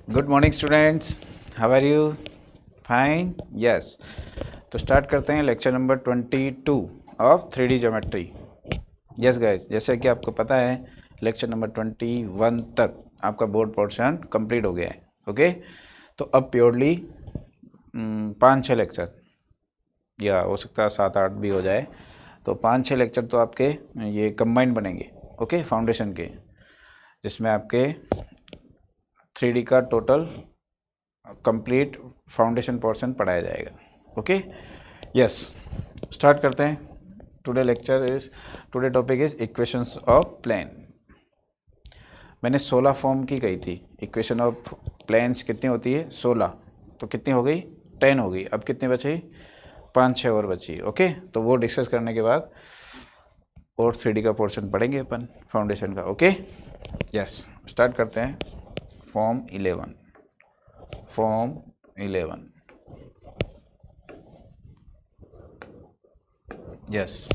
Good morning students, how are you? Fine, yes. तो start करते हैं lecture number 22 of 3D geometry. Yes guys, जैसे कि आपको पता है लेक्चर नंबर 21 तक आपका बोर्ड पोर्शन कंप्लीट हो गया है। ओके, तो अब प्योरली 5-6 लेक्चर, या हो सकता है 7-8 भी हो जाए, तो 5-6 लेक्चर तो आपके ये कंबाइंड बनेंगे। ओके, फाउंडेशन के, जिसमें आपके 3D का टोटल कंप्लीट फाउंडेशन पोर्शन पढ़ाया जाएगा। ओके, यस, स्टार्ट करते हैं। Today topic is equations of plane. मैंने 16 फॉर्म की कही थी। इक्वेशन ऑफ प्लेन्स कितनी होती है? 16। तो कितनी हो गई? 10 हो गई। अब कितनी बची? 5-6 और बची। ओके, तो वो डिस्कस करने के बाद और 3D का पोर्शन पढ़ेंगे अपन फाउंडेशन का। ओके, यस, स्टार्ट करते हैं। Form 11। Yes,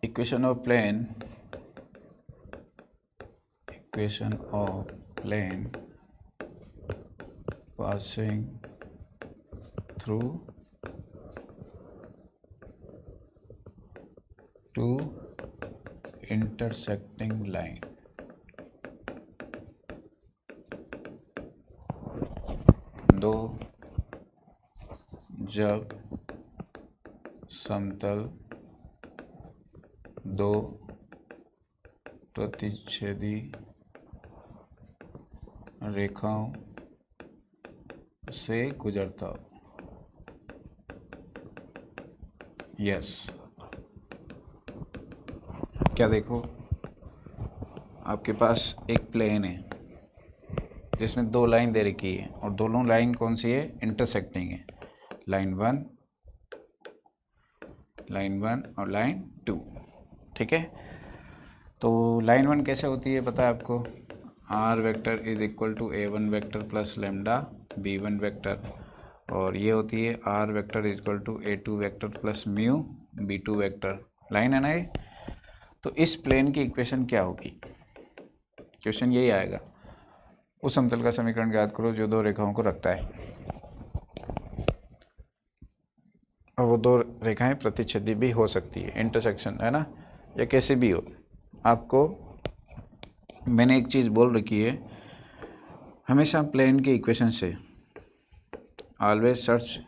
equation of plane passing through two intersecting line। दो जब समतल दो प्रतिच्छेदी रेखाओं से गुजरता हो। यस, क्या देखो, आपके पास एक प्लेन है जिसमें दो लाइन दे रखी है, और दोनों लाइन कौन सी है? इंटरसेक्टिंग है। लाइन वन और लाइन 2। ठीक है, तो लाइन 1 कैसे होती है पता है आपको? R vector is equal to A1 vector plus lambda B1 vector, और ये होती है are vector is equal to A2 vector plus mu B2 vector. Line है ना ये? तो इस प्लेन की इक्वेशन क्या होगी? क्वेश्चन यही आएगा, उस समतल का समीकरण याद करो जो दो रेखाओं को रखता है, और वो दो रेखाएं प्रतिच्छेदी भी हो सकती है, इंटरसेक्शन है ना, या कैसे भी हो। आपको मैंने एक चीज़ बोल रखी है, हमेशा प्लेन के इक्वेशन से always search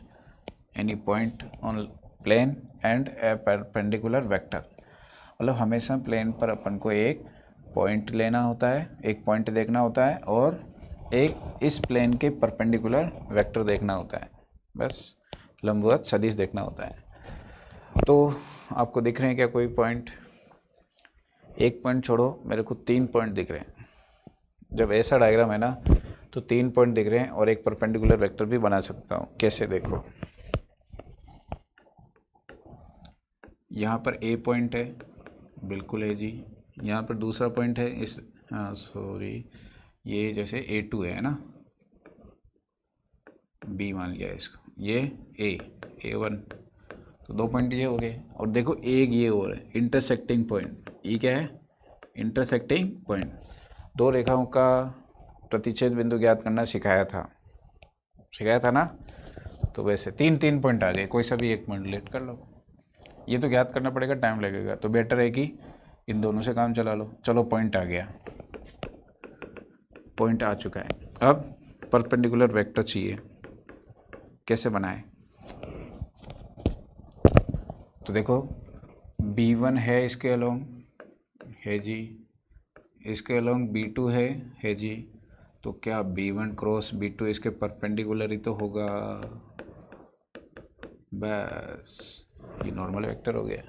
any point on plane and a perpendicular vector. मतलब हमेशा प्लेन पर अपन को एक पॉइंट लेना होता है, एक पॉइंट देखना होता है, और एक इस प्लेन के परपेंडिकुलर वेक्टर देखना होता है। बस लंबवत सदिश देखना होता है। तो आपको दिख रहे हैं क्या कोई पॉइंट? एक पॉइंट छोड़ो, मेरे को 3 पॉइंट दिख रहे हैं। जब ऐसा डायग्राम है ना, तो 3 पॉइंट दिख रहे हैं और एक परपेंडिकुलर वेक्टर भी बना सकता हूँ। कैसे? देखो, यहाँ पर ए पॉइंट है, बिल्कुल है जी। यहाँ पर दूसरा पॉइंट है, इस सॉरी, ये जैसे A2 है ना, B मान लिया इसको, ये A1, तो 2 पॉइंट ये हो गए। और देखो एक ये और है, इंटरसेक्टिंग पॉइंट। ये क्या है? Intersecting point. दो रेखाओं का प्रतिच्छेद बिंदु ज्ञात करना सिखाया था ना। तो वैसे 3 पॉइंट आ गए, कोई सा भी एक पॉइंट लेट कर लो। ये तो ज्ञात करना पड़ेगा, टाइम लगेगा, तो बेटर है कि इन दोनों से काम चला लो। चलो, पॉइंट आ गया, पॉइंट आ चुका है। अब परपेंडिकुलर वेक्टर चाहिए, कैसे बनाए? तो देखो, B1 है इसके अलोंग, है जी, इसके अलोंग B2 है जी। तो क्या B1 क्रॉस B2 इसके परपेंडिकुलर ही तो होगा। बस, ये नॉर्मल वेक्टर हो गया।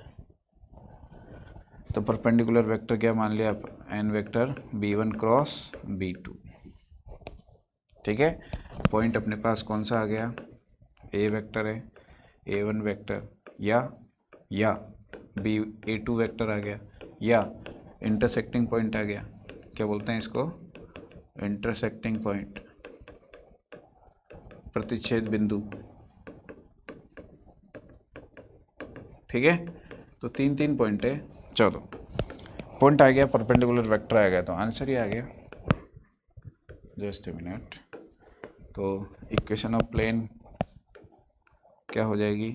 तो परपेंडिकुलर वेक्टर क्या मान लिया आप? N vector B1 cross B2। ठीक है, पॉइंट अपने पास कौन सा आ गया? ए वेक्टर है, A1 वेक्टर, या A2 वेक्टर आ गया, या इंटरसेक्टिंग पॉइंट आ गया। क्या बोलते हैं इसको? इंटरसेक्टिंग पॉइंट, प्रतिच्छेद बिंदु। ठीक है, तो 3 पॉइंट है। चलो पॉइंट आ गया, परपेंडिकुलर वेक्टर आ गया, तो आंसर ही आ गया। Just a minute. तो इक्वेशन ऑफ प्लेन क्या हो जाएगी?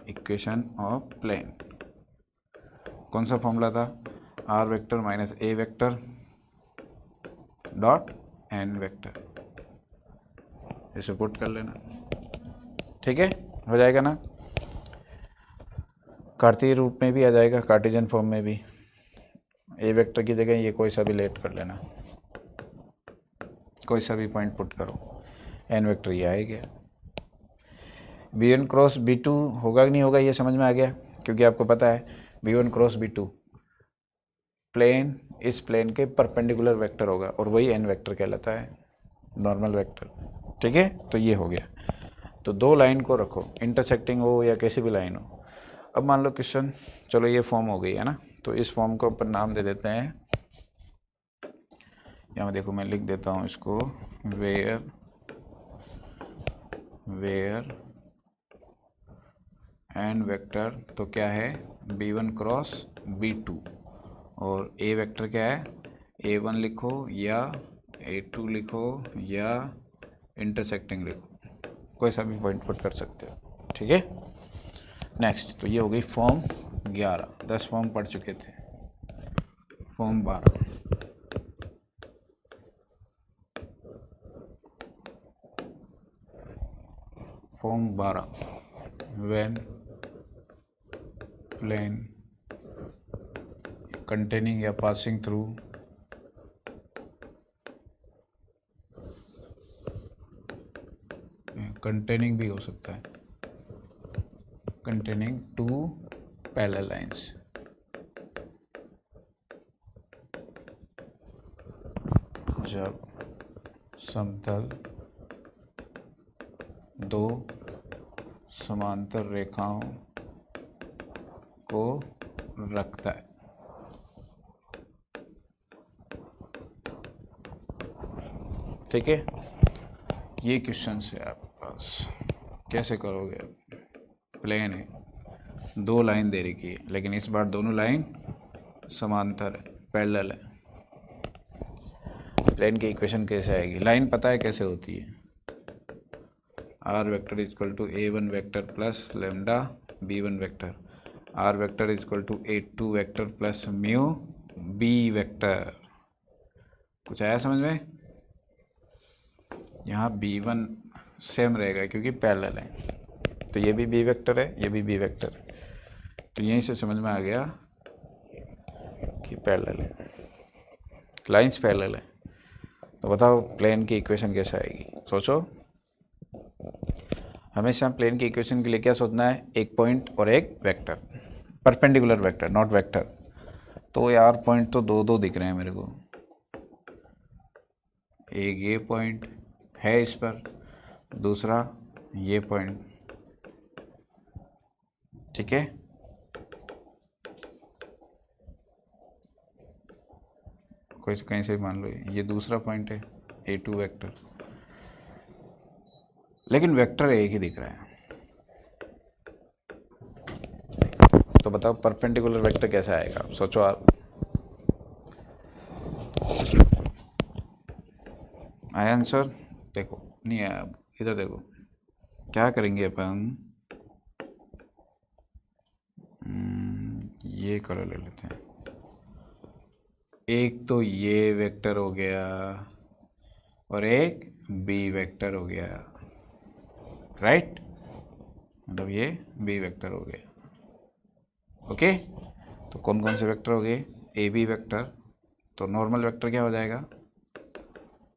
इक्वेशन ऑफ प्लेन कौन सा फॉर्मूला था? आर वेक्टर माइनस ए वेक्टर डॉट एन वेक्टर, इसे पुट कर लेना। ठीक है, हो जाएगा ना? कार्तीय रूप में भी आ जाएगा, कार्टेशियन फॉर्म में भी। ए वेक्टर की जगह ये कोई सा भी लेट कर लेना, कोई सा भी पॉइंट पुट करो, एन वेक्टर ये आ गया। B1 क्रॉस B2 होगा कि नहीं होगा ये समझ में आ गया, क्योंकि आपको पता है B1 क्रॉस B2 प्लेन इस प्लेन के परपेंडिकुलर वेक्टर होगा, और वही एन वेक्टर कहलाता है, नॉर्मल वेक्टर। ठीक है, तो ये हो गया। तो दो लाइन को रखो, इंटरसेक्टिंग हो या कैसी भी लाइन हो। अब मान लो क्वेश्चन, चलो ये फॉर्म हो गई है ना, तो इस फॉर्म को अपन नाम दे देते हैं, यहाँ देखो मैं लिख देता हूँ इसको, वेयर एन वेक्टर तो क्या है? B1 क्रॉस B2, और ए वेक्टर क्या है? A1 लिखो या A2 लिखो या इंटरसेक्टिंग लिखो, कोई सा भी पॉइंट पुट कर सकते हो। ठीक है, नेक्स्ट। तो ये हो गई फॉर्म 11, 10 फॉर्म पढ़ चुके थे। Form 12, form 12, when plane containing या पासिंग थ्रू कंटेनिंग भी हो सकता है, कंटेनिंग 2 पैरेलल लाइंस, जब समतल दो समांतर रेखाओं को रखता है। ठीक है, ये क्वेश्चन है आपके पास, कैसे करोगे? प्लेन है, दो लाइन दे रखी है, लेकिन इस बार दोनों लाइन समांतर है, पैरेलल है। प्लेन की इक्वेशन कैसे आएगी? लाइन पता है कैसे होती है? Are vector is equal to A1 vector plus lambda B1 vector, R vector is equal to A2 vector plus mu B vector. कुछ आया समझ में? यहाँ B1 सेम रहेगा क्योंकि पैरेलल है, तो ये भी B वेक्टर है, ये भी B वेक्टर है, तो यहीं से समझ में आ गया कि पैरेलल है, लाइंस पैरेलल है। तो बताओ प्लेन की इक्वेशन कैसे आएगी? सोचो। हमेशा प्लेन की इक्वेशन के लिए क्या सोचना है? एक पॉइंट और एक vector, perpendicular vector not vector. तो यार पॉइंट तो दो दो दिख रहे हैं मेरे को, एक ये पॉइंट है इस पर, दूसरा ये पॉइंट। ठीक है, कोई कहीं से मान लो ये दूसरा पॉइंट है, A2 वेक्टर, लेकिन वेक्टर एक ही दिख रहा है। तो बताओ परपेंडिकुलर वेक्टर कैसे आएगा? सोचो आप। आया आंसर? देखो नहीं आया, इधर देखो क्या करेंगे अपन, ये कलर ले लेते हैं। एक तो ये वेक्टर हो गया और एक B वेक्टर हो गया, राइट? मतलब ये B वेक्टर हो गया। ओके, तो कौन कौन से वेक्टर हो गए? AB वेक्टर, तो नॉर्मल वेक्टर क्या हो जाएगा?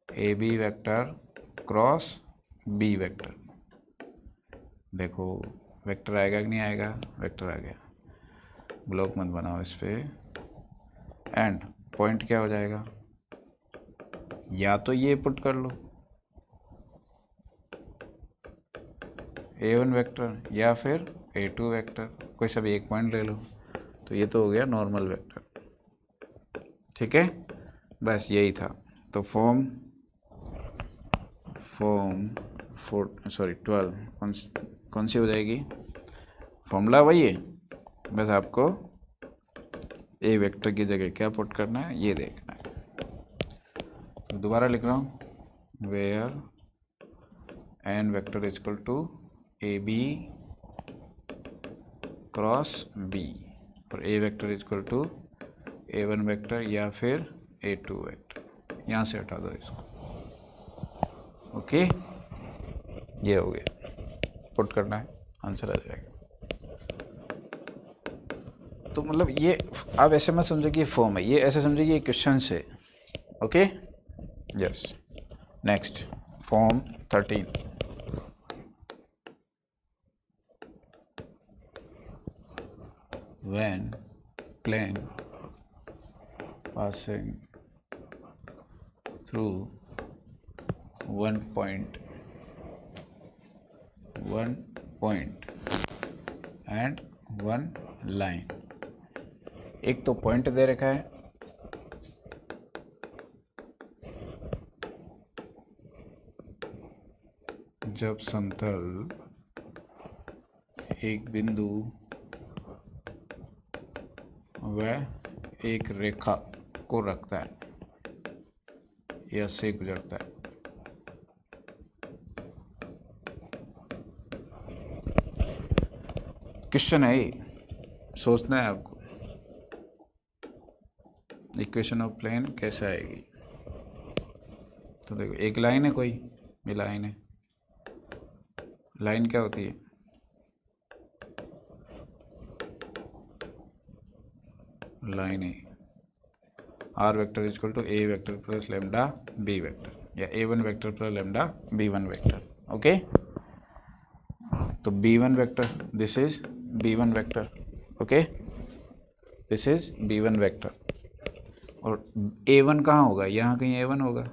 AB vector cross B vector. देखो वेक्टर आएगा कि नहीं आएगा? वेक्टर आ गया, ब्लॉक मत बनाओ इस पे। एंड पॉइंट क्या हो जाएगा? या तो ये पुट कर लो A1 वेक्टर, या फिर A2 वेक्टर, कोई सा भी एक पॉइंट ले लो, तो ये तो हो गया नॉर्मल वेक्टर। ठीक है, बस यही था। तो फॉर्म 12 कौन कौन सी हो जाएगी? फॉर्मूला वही है, बस आपको ए वेक्टर की जगह क्या पुट करना है ये देखना है। तो दोबारा लिख रहा हूँ, where n vector is equal to a b cross b, और a vector is equal to a one vector या फिर ए टू वेक्टर। यहाँ से हटा दो इसको। ओके, ये हो गया, पुट करना है, आंसर आ जाएगा। तो मतलब ये आप ऐसे मत समझो कि ये फॉर्म है, ये ऐसे समझो कि ये क्वेश्चन है। Okay, yes. Next, form 13। when plane passing through one point and one line, एक तो पॉइंट दे रखा है, जब समतल एक बिंदु वह एक रेखा को रखता है या से गुजरता है। क्वेश्चन है ये, सोचना है आपको, इक्वेशन ऑफ प्लेन कैसे आएगी। तो देखो, एक लाइन है कोई, ये लाइन है। लाइन क्या होती है? लाइन है are vector is equal to A vector plus lambda b vector, या a one vector plus lambda b one vector. Okay, तो b one vector, this is b one vector. Okay, this is b one vector, और a one कहाँ होगा? यहाँ कहीं ए one होगा,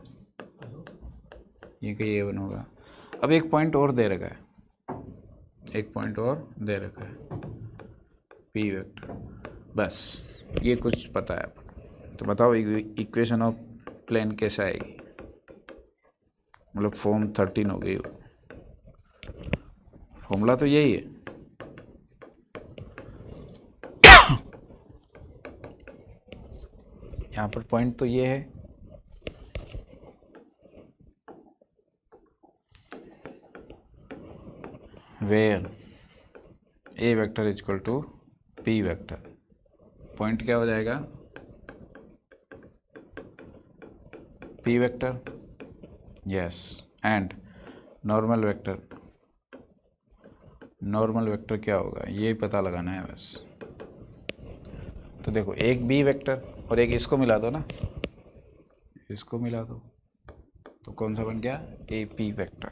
ये कहीं ए वन होगा। अब एक पॉइंट और दे रखा है, एक पॉइंट और दे रखा है, पी वेक्टर। बस ये कुछ पता है आपको, तो बताओ इक्वेशन ऑफ प्लेन कैसे आएगी? मतलब फॉर्म 13 हो गई। फॉर्मूला तो यही है, यहाँ पर पॉइंट तो ये है, where A vector is equal to P vector. Point क्या हो जाएगा? P vector, yes, and normal vector. Normal vector क्या होगा ये पता लगाना है बस। तो देखो, एक बी वेक्टर और एक इसको मिला दो ना, इसको मिला दो तो कौन सा बन गया? A p vector.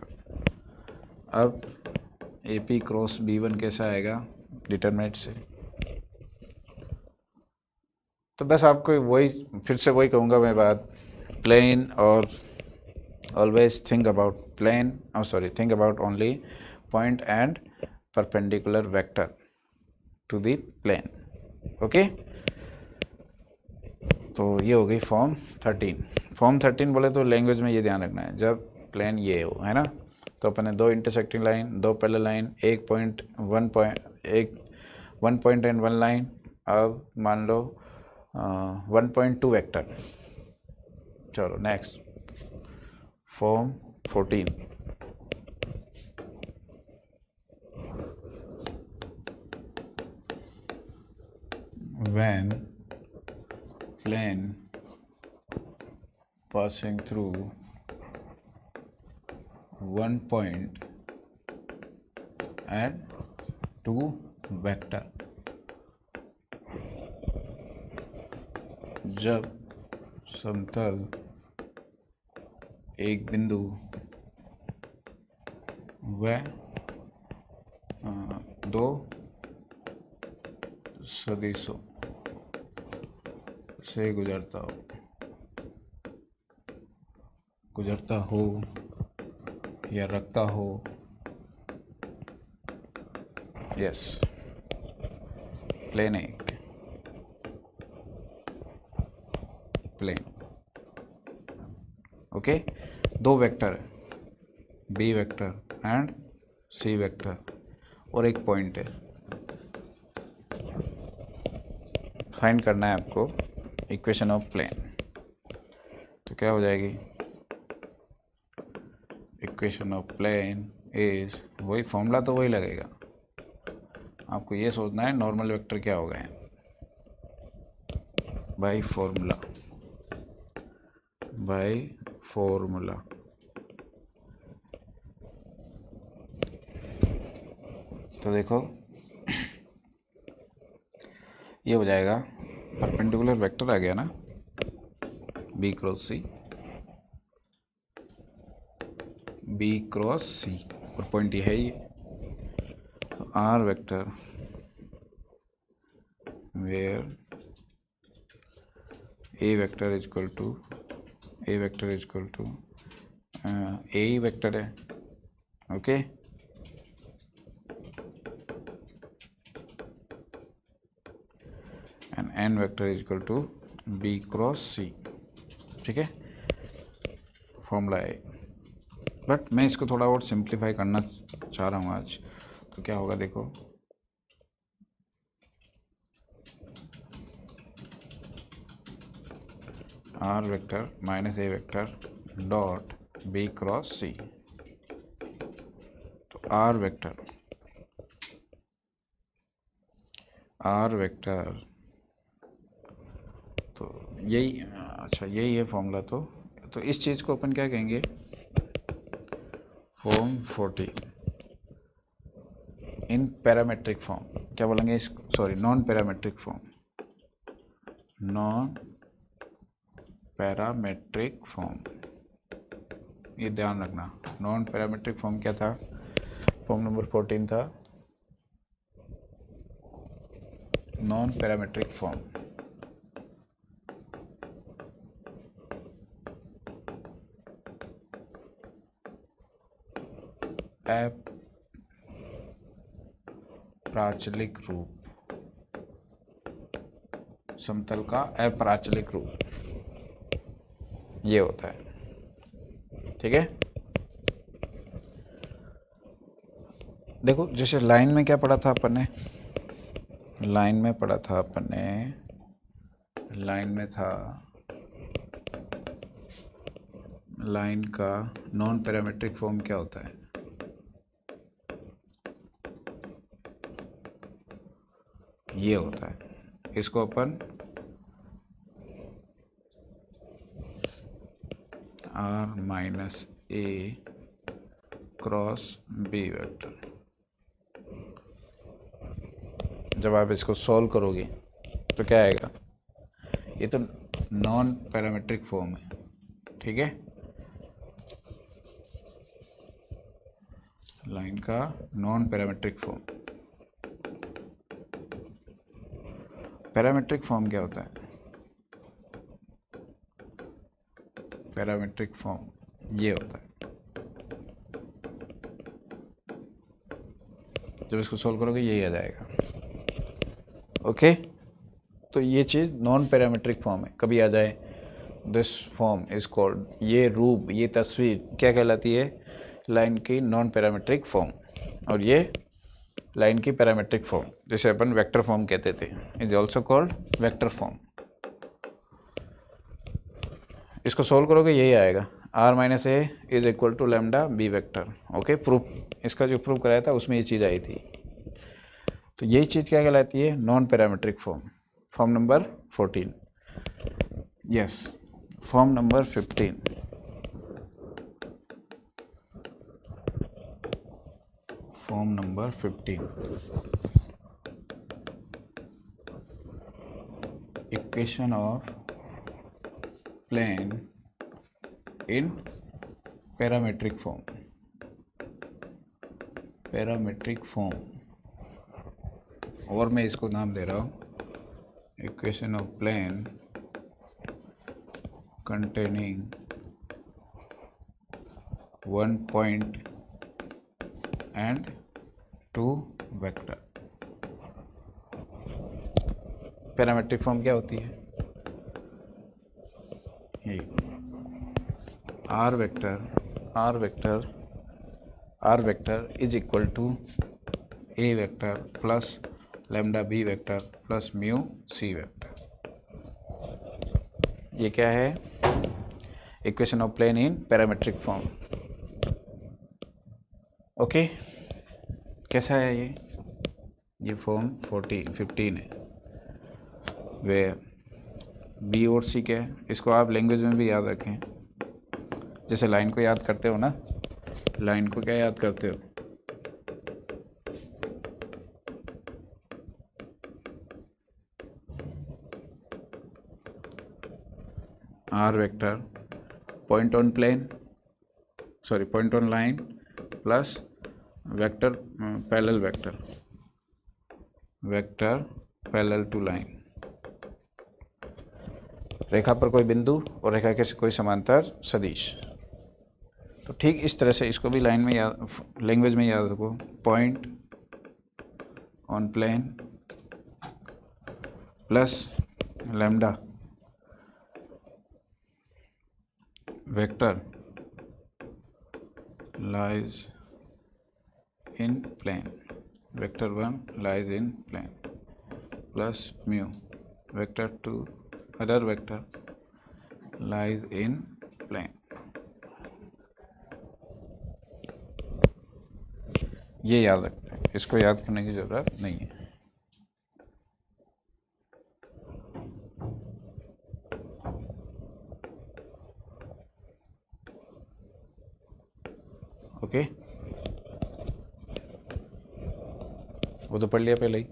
अब a p cross b one कैसा आएगा? डिटरमिनेंट से। तो बस आपको वही, फिर से वही कहूँगा मैं बात, प्लेन और always think about plane, think about only point and perpendicular vector to the plane. Okay, तो ये हो गई फॉर्म 13। फॉर्म 13 बोले तो लैंग्वेज में ये ध्यान रखना है, जब प्लेन ये हो, है ना, तो अपने दो इंटरसेक्टिंग लाइन, दो पैरेलल लाइन, एक पॉइंट एंड वन लाइन। अब मान लो 1.2 वेक्टर। चलो next, form 14। when plane passing through one point and two vector, जब समतल एक बिंदु व दो सदिशों से गुजरता हो या रखता हो, यस, प्लेन है, प्लेन। ओके, दो वेक्टर है, B vector and C vector, और एक पॉइंट है, फाइंड करना है आपको इक्वेशन ऑफ प्लेन। तो क्या हो जाएगी, इक्वेशन ऑफ प्लेन इज, वही फॉर्मूला तो वही लगेगा, आपको ये सोचना है नॉर्मल वेक्टर क्या हो गए बाय फॉर्मूला, बाय फॉर्मूला। तो देखो ये हो जाएगा, परपेंडिकुलर वेक्टर आ गया ना, b cross c, b cross c, और पॉइंट ये है ये, तो r vector where A vector is equal to, A vector is equal to a ही वेक्टर है, okay. And n vector is equal to b cross c, ठीक है, formula है। बट मैं इसको थोड़ा और सिंप्लीफाई करना चाह रहा हूँ आज। तो क्या होगा देखो, आर वेक्टर माइनस ए vector dot b cross c. तो आर वेक्टर तो यही, अच्छा यही है फॉर्मूला। तो इस चीज़ को अपन क्या कहेंगे, फॉर्म 40 इन पैरामेट्रिक फॉर्म, क्या बोलेंगे इसको, sorry non parametric form, non parametric form, ये ध्यान रखना। नॉन पैरामेट्रिक फॉर्म क्या था, फॉर्म नंबर 14 था नॉन पैरामेट्रिक फॉर्म। अप्राचलिक रूप, समतल का अप्राचलिक रूप ये होता है, ठीक है। देखो जैसे लाइन में क्या पढ़ा था अपन ने, लाइन में पढ़ा था अपन ने, लाइन में था, लाइन का नॉन पैरामेट्रिक फॉर्म क्या होता है, ये होता है। इसको अपन r minus a cross b vector, जब आप इसको सॉल्व करोगे तो क्या आएगा, ये तो नॉन पैरामेट्रिक फॉर्म है, ठीक है, लाइन का non parametric form. Parametric form क्या होता है, पैरामेट्रिक फॉर्म ये होता है, जब इसको सोल्व करोगे यही आ जाएगा, ओके। तो ये चीज़ नॉन पैरामेट्रिक फॉर्म है, कभी आ जाए दिस फॉर्म इज कॉल्ड, ये रूप, ये तस्वीर क्या कहलाती है, लाइन की नॉन पैरामेट्रिक फॉर्म, और ये लाइन की पैरामेट्रिक फॉर्म, जिसे अपन वेक्टर फॉर्म कहते थे, is also called vector form. इसको सोल्व करोगे यही आएगा, R minus A is equal to lambda B vector, okay. Proof इसका जो प्रूफ कराया था उसमें ये चीज़ आई थी। तो यही चीज़ क्या कहलाती है, non parametric form, form number 14, yes form number 15, form number 15, equation of plane in parametric form, parametric form, और मैं इसको नाम दे रहा हूँ equation of plane containing one point and two vector. Parametric form क्या होती है, ये R vector is equal to A vector plus lambda B vector plus mu C vector. ये क्या है? Equation of plane in parametric form. Okay, कैसा है ये फॉर्म 15 है। वे बी और सी क्या है, इसको आप लैंग्वेज में भी याद रखें। जैसे लाइन को याद करते हो ना, लाइन को क्या याद करते हो? R vector point on plane, sorry point on line plus vector parallel vector, vector parallel to line. रेखा पर कोई बिंदु और रेखा के कोई समांतर सदिश। तो ठीक इस तरह से इसको भी लाइन में याद, लैंग्वेज में याद रखो। Point on plane plus lambda vector lies in plane, vector 1 lies in plane plus mu vector 2 other vector lies in plane। ये याद रखना है, इसको याद करने की ज़रूरत नहीं है। ओके, वो तो पढ़ लिया पहले ही।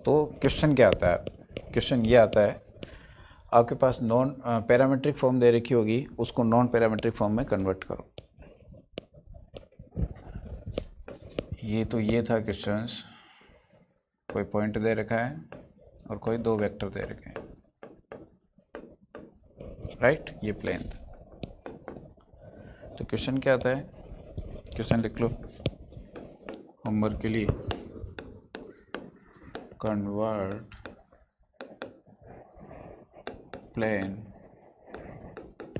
तो क्वेश्चन क्या आता है? क्वेश्चन ये आता है, आपके पास नॉन पैरामेट्रिक फॉर्म दे रखी होगी, उसको नॉन पैरामेट्रिक फॉर्म में कन्वर्ट करो। ये था क्वेश्चंस। कोई पॉइंट दे रखा है और कोई दो वेक्टर दे रखे हैं, राइट? ये प्लेन था। तो क्वेश्चन क्या आता है? क्वेश्चन लिख लो होमवर्क के लिए। Convert plane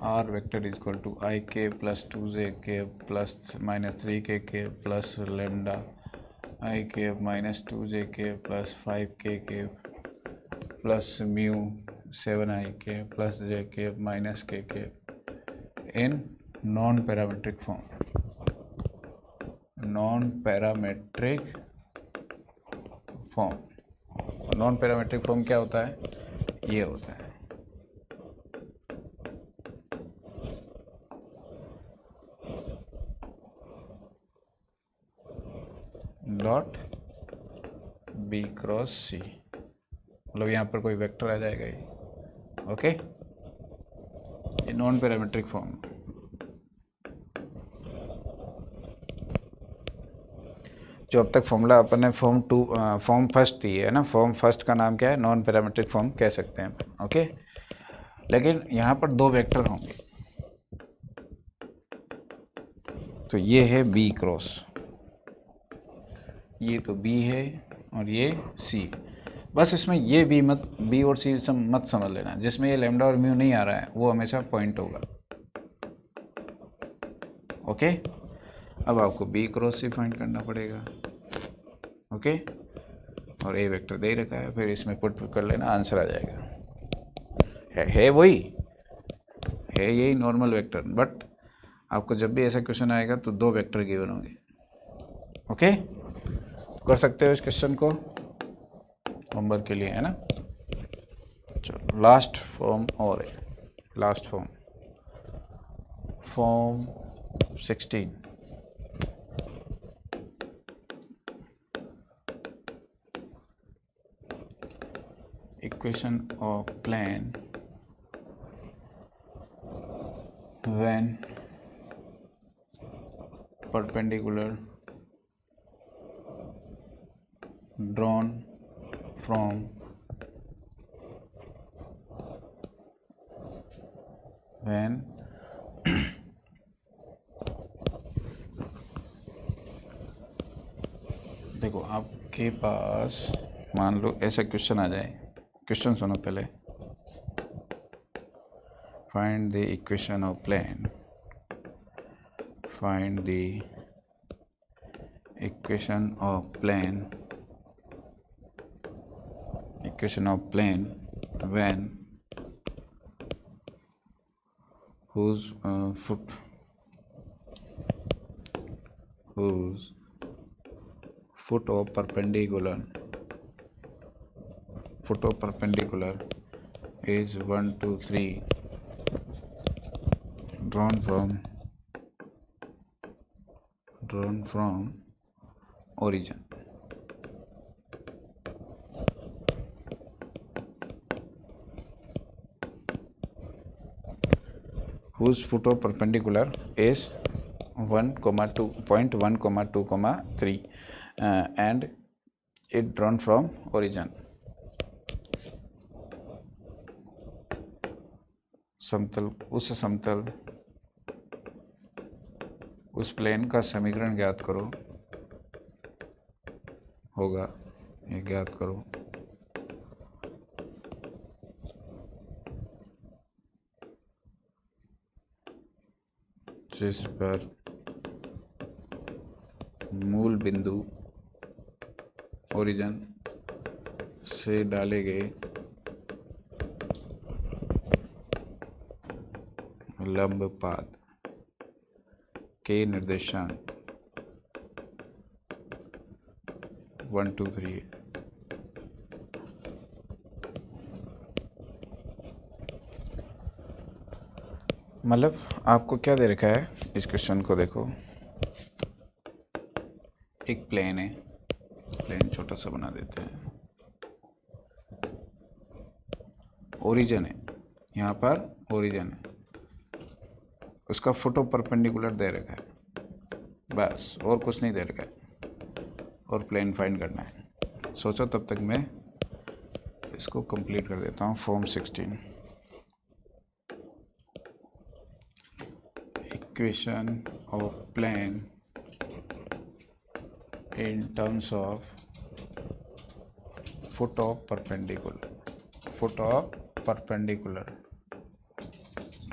r vector is equal to i k plus 2j के प्लस -3k के प्लस लैम्डा आई के माइनस 2j के प्लस 5k के प्लस म्यू 7i के प्लस j के माइनस k के in non parametric form. Non parametric form, non parametric form क्या होता है? ये होता है डॉट बी क्रॉस सी, मतलब यहाँ पर कोई वेक्टर आ जाएगा ये। ओके, ये नॉन पैरामेट्रिक फॉर्म। जो अब तक फॉर्मूला अपन ने फॉर्म फर्स्ट दी है ना, फॉर्म फर्स्ट का नाम क्या है? नॉन पैरामेट्रिक फॉर्म कह सकते हैं। ओके, लेकिन यहाँ पर दो वेक्टर होंगे, तो ये है बी क्रॉस, ये तो बी है और ये सी। बस इसमें ये बी और सी मत समझ लेना। जिसमें ये लैम्डा और म्यू नहीं आ रहा है वो हमेशा पॉइंट होगा। ओके, अब आपको बी क्रॉस सी फाइंड करना पड़ेगा। ओके, और ए वेक्टर दे रखा है, फिर इसमें पुट कर लेना, आंसर आ जाएगा। है वही है, यही नॉर्मल वेक्टर। बट आपको जब भी ऐसा क्वेश्चन आएगा तो दो वेक्टर गिवन होंगे। ओके, कर सकते हो इस क्वेश्चन को होमवर्क के लिए, है ना? चलो लास्ट फॉर्म और है, last form 16। Equation of plane when perpendicular drawn from when देखो आपके पास मान लो ऐसा क्वेश्चन आ जाए। क्वेश्चन सुनो पहले। Find the equation of plane, find the equation of plane when whose foot of perpendicular is 1 2 3 drawn from origin. Whose foot of perpendicular is 1, 2, 0.1, 2, 3 and it drawn from origin. समतल उस plane का समीकरण ज्ञात करो होगा, ये ज्ञात करो जिस पर मूल बिंदु ओरिजिन से डाले गए लंब पाद के निर्देशांक 1 2 3 मतलब आपको क्या दे रखा है इस क्वेश्चन को देखो। एक प्लेन है, प्लेन छोटा सा बना देते हैं, ओरिजिन है, यहाँ पर ओरिजिन है, उसका फुट ऑफ परपेंडिकुलर दे रखा है, बस और कुछ नहीं दे रखा है और प्लेन फाइंड करना है। सोचो तब तक मैं इसको कंप्लीट कर देता हूँ। Form 16 equation of plane in terms of foot of perpendicular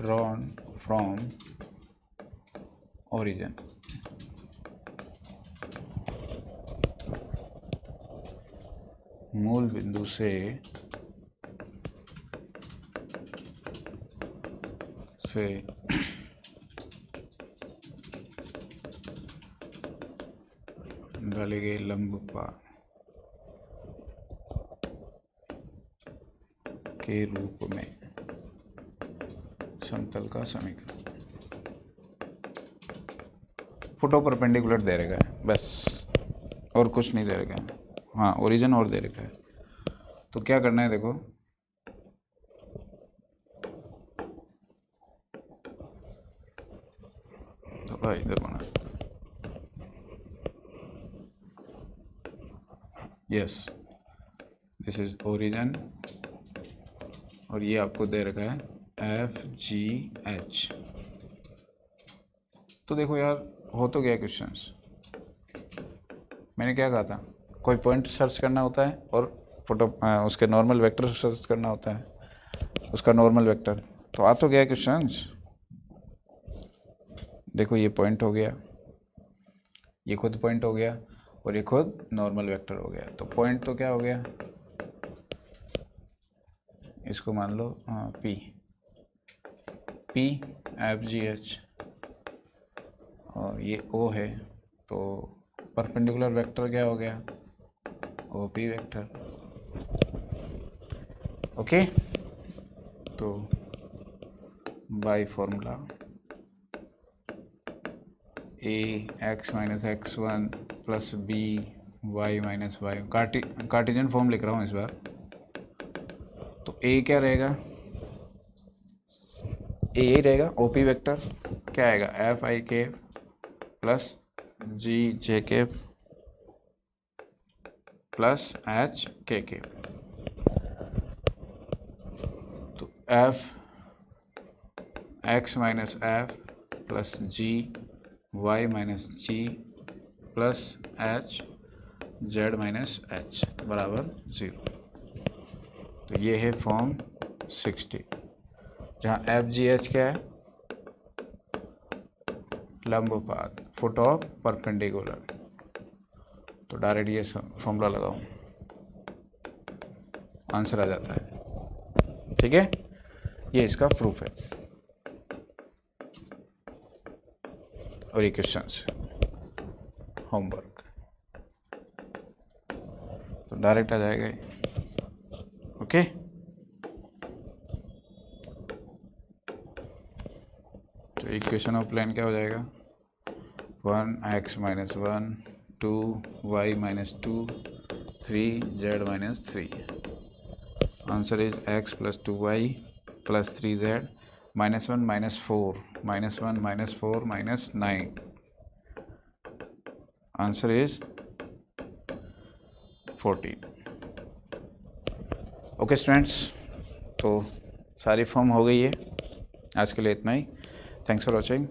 drawn from origin. मूल बिंदु से डाले गए लंब पाद के रूप में समतल का समीकरण। फुट ऑफ परपेंडिकुलर दे रखा है बस और कुछ नहीं दे रखा है। हाँ, ओरिजिन और दे रखा है, तो क्या करना है देखो, थोड़ा इधर बना, यस दिस इज ओरिजिन और ये आपको दे रखा है FGH। तो देखो यार, हो तो गया क्वेश्चंस। मैंने क्या कहा था, कोई पॉइंट सर्च करना होता है और उसके नॉर्मल वेक्टर सर्च करना होता है, उसका नॉर्मल वेक्टर। तो आ तो गया क्वेश्चंस। देखो ये पॉइंट हो गया, ये खुद पॉइंट हो गया और ये खुद नॉर्मल वेक्टर हो गया। तो पॉइंट तो क्या हो गया, इसको मान लो P FGH और ये O है, तो परपेंडिकुलर वेक्टर क्या हो गया, OP वेक्टर। ओके, तो by formula AX - X1 + BY - Y, Cartesian form लिख रहा हूँ इस बार। तो A क्या रहेगा, A यही रहेगा, OP वेक्टर क्या आएगा, FI + GJ + HK। तो FX - F + GY - G + H Z - H बराबर 0। तो ये है फॉर्म 60, जहाँ FGH क्या है, लंब पाद, फुट ऑफ परपेंडिकुलर, तो डायरेक्ट ये फॉर्मूला लगाओ, आंसर आ जाता है। ठीक है, ये इसका प्रूफ है। और ये क्वेश्चंस होमवर्क तो डायरेक्ट आ जाएगा। ओके, तो इक्वेशन ऑफ प्लेन क्या हो जाएगा? 1x - 1 2y - 2 3z - 3। Answer is x + 2y + 3z -1 - 4 -1 - 4 - 9। Answer is 14। Okay students, तो सारी फॉर्म हो गई है। आज के लिए इतना ही। Thanks for watching.